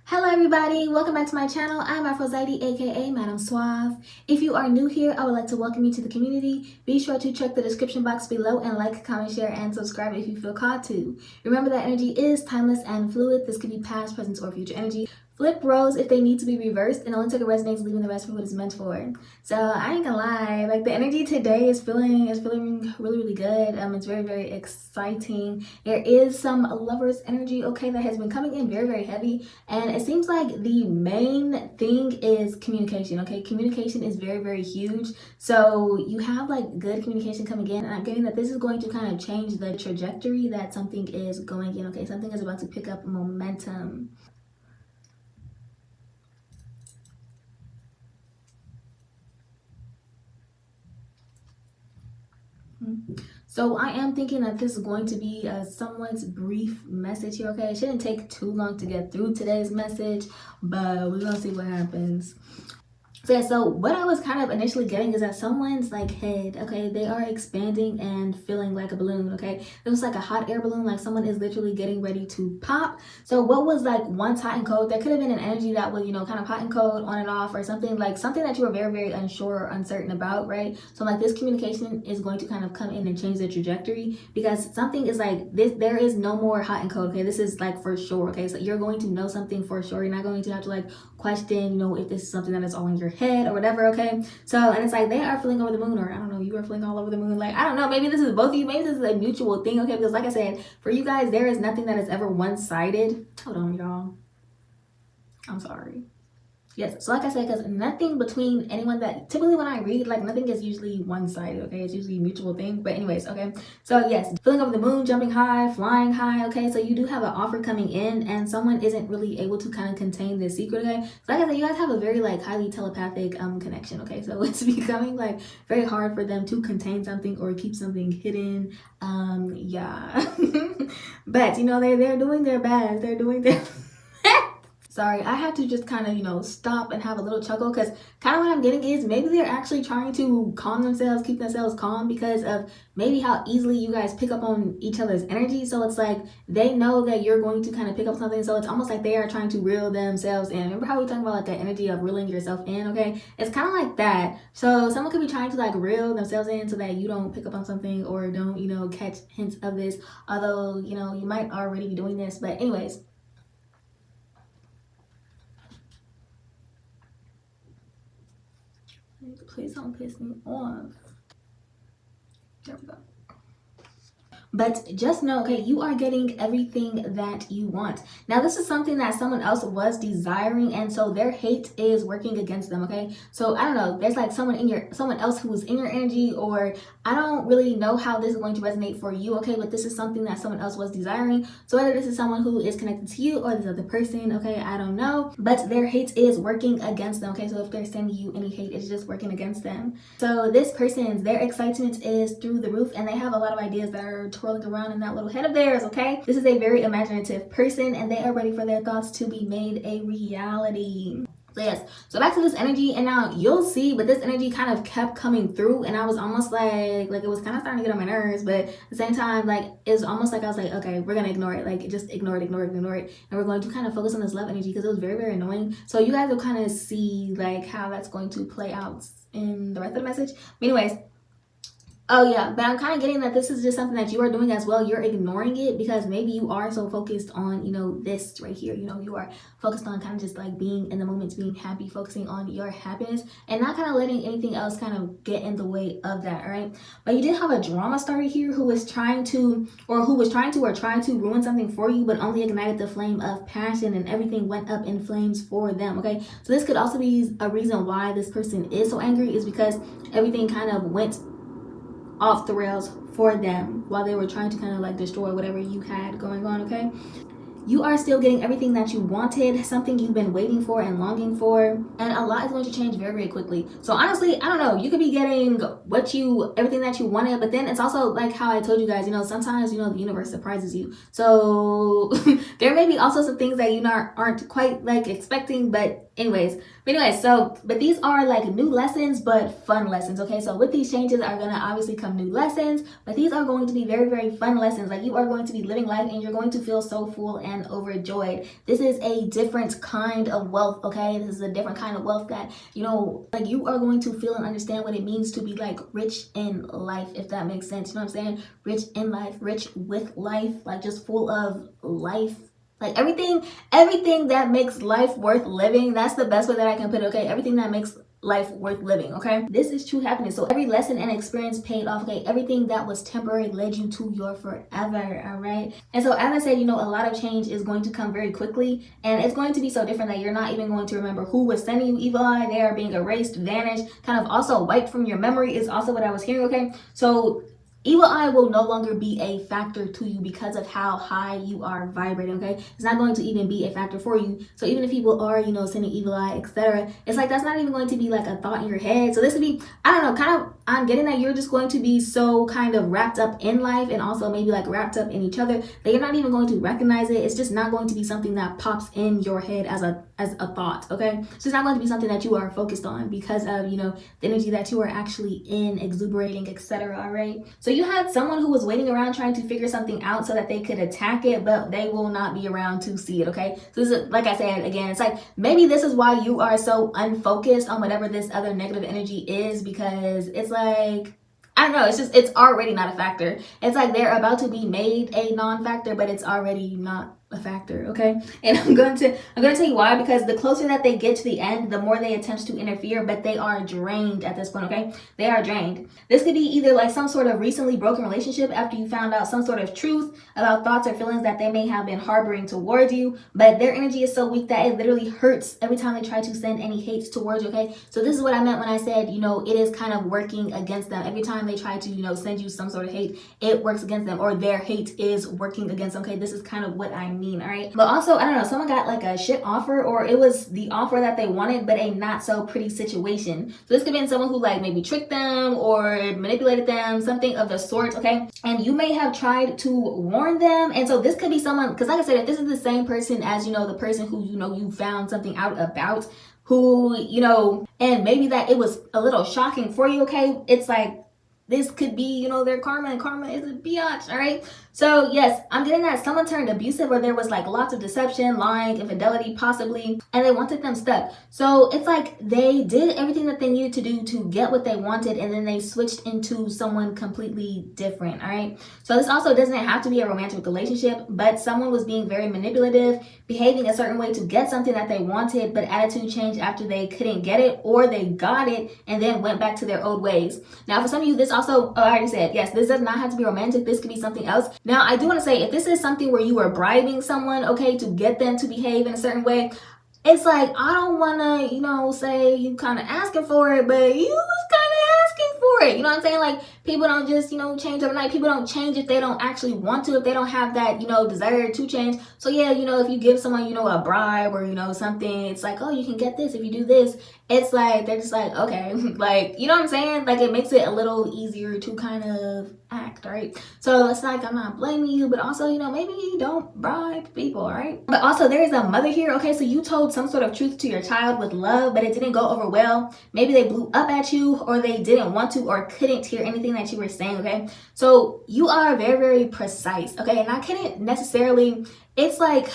Hello everybody, welcome back to my channel. I'm Aphrodite, aka Madam Suave. If you are new here, I would like to welcome you to the community. Be sure to check the description box below and like, comment, share, and subscribe if you feel called to. Remember that energy is timeless and fluid. This could be past, present, or future energy. Flip roles if they need to be reversed, and only take a resonates, leaving the rest for what it's meant for. So I ain't gonna lie, like the energy today is feeling really good. It's very exciting. There is some lovers energy, okay, that has been coming in very heavy, and it seems like the main thing is communication. Okay, communication is very huge. So you have like good communication coming in, and I'm getting that this is going to kind of change the trajectory that something is going in. Okay, something is about to pick up momentum. So I am thinking that this is going to be a somewhat brief message here, okay? It shouldn't take too long to get through today's message, but we're gonna see what happens. So yeah, so what I was kind of initially getting is that someone's like head, okay, they are expanding and feeling like a balloon, okay? It was like a hot air balloon, like someone is literally getting ready to pop. So what was like once hot and cold, there could have been an energy that was, kind of hot and cold, on and off, or something that you were very unsure or uncertain about, right? So like this communication is going to kind of come in and change the trajectory, because something is like this, there is no more hot and cold, okay? This is like for sure, okay? So you're going to know something for sure. You're not going to have to like question, if this is something that is all in your head or whatever, okay? So, and it's like they are feeling over the moon, or I don't know, you are feeling all over the moon. Like, I don't know, maybe this is both of you, maybe this is a mutual thing, okay? Because like I said, for you guys, there is nothing that is ever one-sided. Hold on, y'all. I'm sorry. Yes, so like I said, because nothing between anyone that, typically when I read, like nothing is usually one-sided, okay? It's usually a mutual thing. But anyways, okay? So yes, feeling over the moon, jumping high, flying high, okay? So you do have an offer coming in, and someone isn't really able to kind of contain this secret, okay? So like I said, you guys have a very like highly telepathic connection, okay? So it's becoming like very hard for them to contain something or keep something hidden. Yeah. But they're doing their best. They're doing their Sorry, I had to just kind of, stop and have a little chuckle, because kind of what I'm getting is maybe they're actually trying to calm themselves, keep themselves calm, because of maybe how easily you guys pick up on each other's energy. So it's like they know that you're going to kind of pick up something. So it's almost like they are trying to reel themselves in. Remember how we talking about like the energy of reeling yourself in, okay? It's kind of like that. So someone could be trying to like reel themselves in so that you don't pick up on something or don't, catch hints of this. Although, you might already be doing this. But anyways. Please don't piss me off. There we go. But just know, okay, you are getting everything that you want. Now, this is something that someone else was desiring, and so their hate is working against them, okay? So I don't know, there's like someone else who is in your energy, or I don't really know how this is going to resonate for you, okay? But this is something that someone else was desiring. So whether this is someone who is connected to you or this other person, okay, I don't know. But their hate is working against them, okay? So if they're sending you any hate, it's just working against them. So this person's, their excitement is through the roof, and they have a lot of ideas that are twirling around in that little head of theirs, okay? This is a very imaginative person, and they are ready for their thoughts to be made a reality. So yes, so back to this energy, and now you'll see, but this energy kind of kept coming through, and I was almost like it was kind of starting to get on my nerves, but at the same time, like it was almost like I was like, okay, we're gonna ignore it, like just ignore it, and we're going to kind of focus on this love energy, because it was very annoying. So you guys will kind of see like how that's going to play out in the rest of the message. But anyways, oh yeah, but I'm kind of getting that this is just something that you are doing as well. You're ignoring it because maybe you are so focused on, this right here. You are focused on kind of just like being in the moment, being happy, focusing on your happiness, and not kind of letting anything else kind of get in the way of that, all right? But you did have a drama starter here who was trying to ruin something for you, but only ignited the flame of passion, and everything went up in flames for them, okay? So this could also be a reason why this person is so angry, is because everything kind of went off the rails for them while they were trying to kind of like destroy whatever you had going on, okay? You are still getting everything that you wanted, something you've been waiting for and longing for, and a lot is going to change very quickly. So honestly, I don't know, you could be getting everything that you wanted, but then it's also like how I told you guys, sometimes, the universe surprises you. So there may be also some things that you aren't quite like expecting, but But these are like new lessons, but fun lessons, okay? So with these changes are gonna obviously come new lessons, but these are going to be very, very fun lessons. Like, you are going to be living life and you're going to feel so full and overjoyed. This is a different kind of wealth, okay? This is a different kind of wealth that, you know, like, you are going to feel and understand what it means to be like rich in life, if that makes sense. You know what I'm saying? Rich in life, rich with life, like just full of life. Like everything that makes life worth living, that's the best way that I can put it, okay? Everything that makes life worth living, okay? This is true happiness. So every lesson and experience paid off, okay? Everything that was temporary led you to your forever, all right? And so as I said, you know, a lot of change is going to come very quickly, and it's going to be so different that you're not even going to remember who was sending you evil eye. They are being erased, vanished, kind of also wiped from your memory is also what I was hearing, okay? So evil eye will no longer be a factor to you because of how high you are vibrating, okay? It's not going to even be a factor for you. So even if people are, you know, sending evil eye, etc., it's like that's not even going to be like a thought in your head. So this would be, I don't know, kind of, I'm getting that you're just going to be so kind of wrapped up in life and also maybe like wrapped up in each other that you're not even going to recognize it. It's just not going to be something that pops in your head as a thought, okay? So it's not going to be something that you are focused on because of, you know, the energy that you are actually in, exuberating, etc., all right? So you had someone who was waiting around trying to figure something out so that they could attack it, but they will not be around to see it, okay? So this is, like I said, again, it's like maybe this is why you are so unfocused on whatever this other negative energy is, because it's like, I don't know, it's already not a factor. It's like they're about to be made a non-factor, but it's already not a factor, okay? And I'm going to tell you why, because the closer that they get to the end, the more they attempt to interfere, but they are drained at this point, okay? They are drained. This could be either like some sort of recently broken relationship after you found out some sort of truth about thoughts or feelings that they may have been harboring towards you, but their energy is so weak that it literally hurts every time they try to send any hate towards you, okay? So this is what I meant when I said, you know, it is kind of working against them. Every time they try to, you know, send you some sort of hate, it works against them, or their hate is working against them, okay? This is kind of what I mean, all right? But also, I don't know, someone got like a shit offer, or it was the offer that they wanted, but a not so pretty situation. So this could be someone who like maybe tricked them or manipulated them, something of the sort, okay? And you may have tried to warn them. And so this could be someone, because like I said, if this is the same person as, you know, the person who, you know, you found something out about, who, you know, and maybe that it was a little shocking for you, okay? It's like, this could be, you know, their karma, and karma is a biatch, all right? So yes, I'm getting that someone turned abusive, or there was like lots of deception, lying, infidelity, possibly, and they wanted them stuck. So it's like they did everything that they needed to do to get what they wanted, and then they switched into someone completely different, all right? So this also doesn't have to be a romantic relationship, but someone was being very manipulative, behaving a certain way to get something that they wanted, but attitude changed after they couldn't get it, or they got it and then went back to their old ways. Now for some of you, this also, I already said, yes, this does not have to be romantic. This could be something else. Now, I do want to say, if this is something where you are bribing someone, okay, to get them to behave in a certain way, it's like, I don't want to, you know, say you kind of asking for it, but you was kind of asking for it. You know what I'm saying? Like, people don't just, you know, change overnight. People don't change if they don't actually want to, if they don't have that, you know, desire to change. So yeah, you know, if you give someone, you know, a bribe or, you know, something, it's like, oh, you can get this if you do this. It's like, they're just like, okay, like, you know what I'm saying? Like, it makes it a little easier to kind of act, right? So it's like, I'm not blaming you, but also, you know, maybe you don't bribe people, right? But also, there is a mother here, okay? So you told some sort of truth to your child with love, but it didn't go over well. Maybe they blew up at you, or they didn't want to, or couldn't hear anything that you were saying, okay? So you are very, very precise, okay? And I couldn't necessarily, it's like,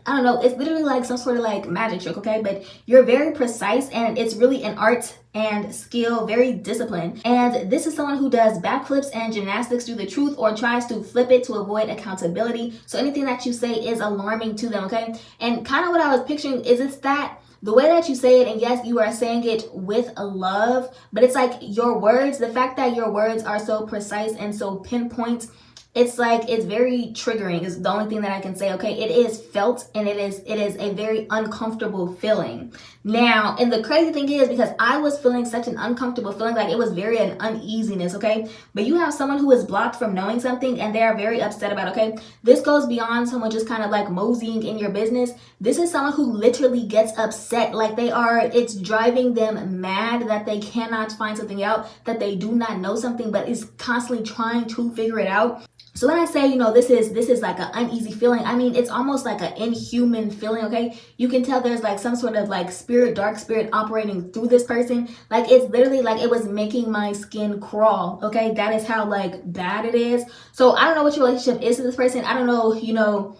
I don't know, it's literally like some sort of like magic trick, okay? But you're very precise, and it's really an art and skill, very disciplined. And this is someone who does backflips and gymnastics through the truth, or tries to flip it to avoid accountability. So anything that you say is alarming to them, okay? And kind of what I was picturing is, it's that the way that you say it, and yes, you are saying it with a love, but it's like your words, the fact that your words are so precise and so pinpoint, it's like, it's very triggering is the only thing that I can say, okay? It is felt, and it is a very uncomfortable feeling. Now, and the crazy thing is, because I was feeling such an uncomfortable feeling, like it was very an uneasiness, okay? But you have someone who is blocked from knowing something and they are very upset about it, okay? This goes beyond someone just kind of like moseying in your business. This is someone who literally gets upset, like it's driving them mad that they cannot find something out, that they do not know something, but is constantly trying to figure it out. So when I say, this is like an uneasy feeling, I mean, it's almost like an inhuman feeling, okay? You can tell there's like some sort of like dark spirit operating through this person. Like it's literally like it was making my skin crawl, okay? That is how like bad it is. So I don't know what your relationship is to this person. I don't know,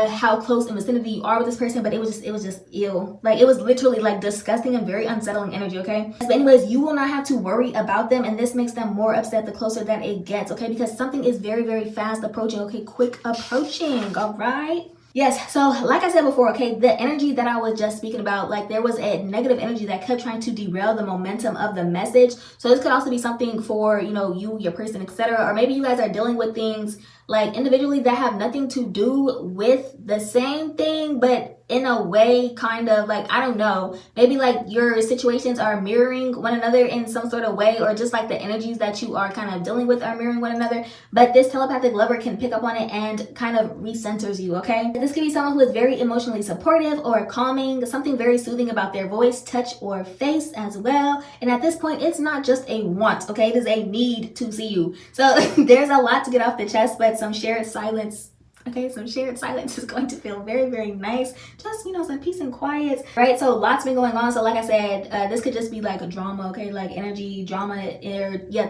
how close in vicinity you are with this person, but it was just ill. Like it was literally like disgusting and very unsettling energy, okay? But anyways, you will not have to worry about them, and this makes them more upset the closer that it gets, okay? Because something is very, very fast approaching, okay? Quick approaching, all right? Yes, so like I said before, okay, the energy that I was just speaking about, like there was a negative energy that kept trying to derail the momentum of the message. So this could also be something for, you, your person, etc. Or maybe you guys are dealing with things like individually that have nothing to do with the same thing, but in a way kind of like, I don't know, maybe like your situations are mirroring one another in some sort of way, or just like the energies that you are kind of dealing with are mirroring one another. But this telepathic lover can pick up on it and kind of recenters you, okay? This could be someone who is very emotionally supportive or calming, something very soothing about their voice, touch, or face as well. And at this point, it's not just a want, okay? It is a need to see you. So there's a lot to get off the chest, but some shared silence. Okay, some shared silence is going to feel very, very nice. Just, some peace and quiet, right? So lots been going on. So like I said, this could just be like a drama, okay? Like energy, drama,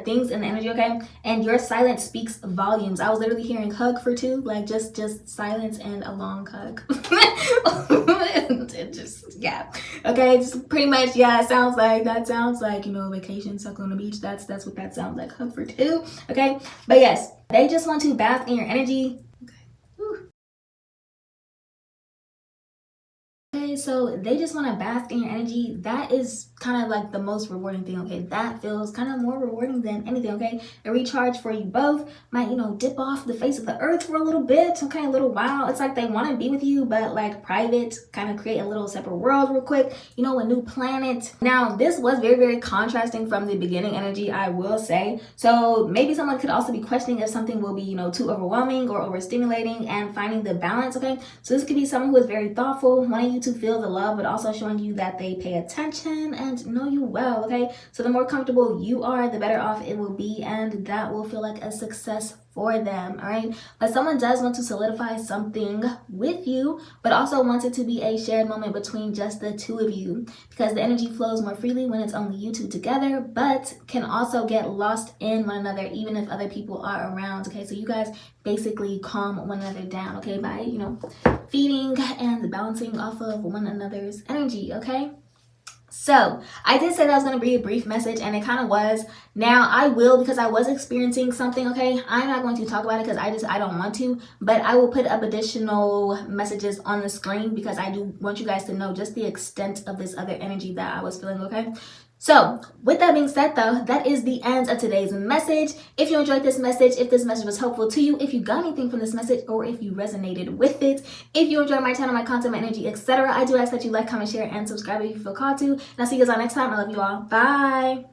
things in the energy, okay? And your silence speaks volumes. I was literally hearing hug for two, like just silence and a long hug. Yeah. Okay, just pretty much, yeah, that sounds like, vacation, suckle on the beach. That's what that sounds like, hug for two, okay? But yes, they just want to bask in your energy. Okay, so they just want to bask in your energy. That is kind of like the most rewarding thing, okay? That feels kind of more rewarding than anything, okay? A recharge for you both. Might, dip off the face of the earth for a little bit, okay? A little while. It's like they want to be with you, but like private, kind of create a little separate world real quick. A new planet. Now, this was very, very contrasting from the beginning energy, I will say. So maybe someone could also be questioning if something will be, too overwhelming or overstimulating, and finding the balance, okay? So this could be someone who is very thoughtful, wanting you to feel the love, but also showing you that they pay attention and know you well, okay? So the more comfortable you are, the better off it will be, and that will feel like a success for them, all right? But someone does want to solidify something with you, but also wants it to be a shared moment between just the two of you, because the energy flows more freely when it's only you two together, but can also get lost in one another even if other people are around, okay? So you guys basically calm one another down, okay, by feeding and bouncing off of one another's energy, okay? So I did say that I was going to be a brief message, and it kind of was. Now I will, because I was experiencing something, okay? I'm not going to talk about it because I don't want to, but I will put up additional messages on the screen because I do want you guys to know just the extent of this other energy that I was feeling, okay? So with that being said, though, that is the end of today's message. If you enjoyed this message, if this message was helpful to you, if you got anything from this message, or if you resonated with it, if you enjoy my channel, my content, my energy, etc., I do ask that you like, comment, share, and subscribe if you feel called to. And I'll see you guys all next time. I love you all. Bye.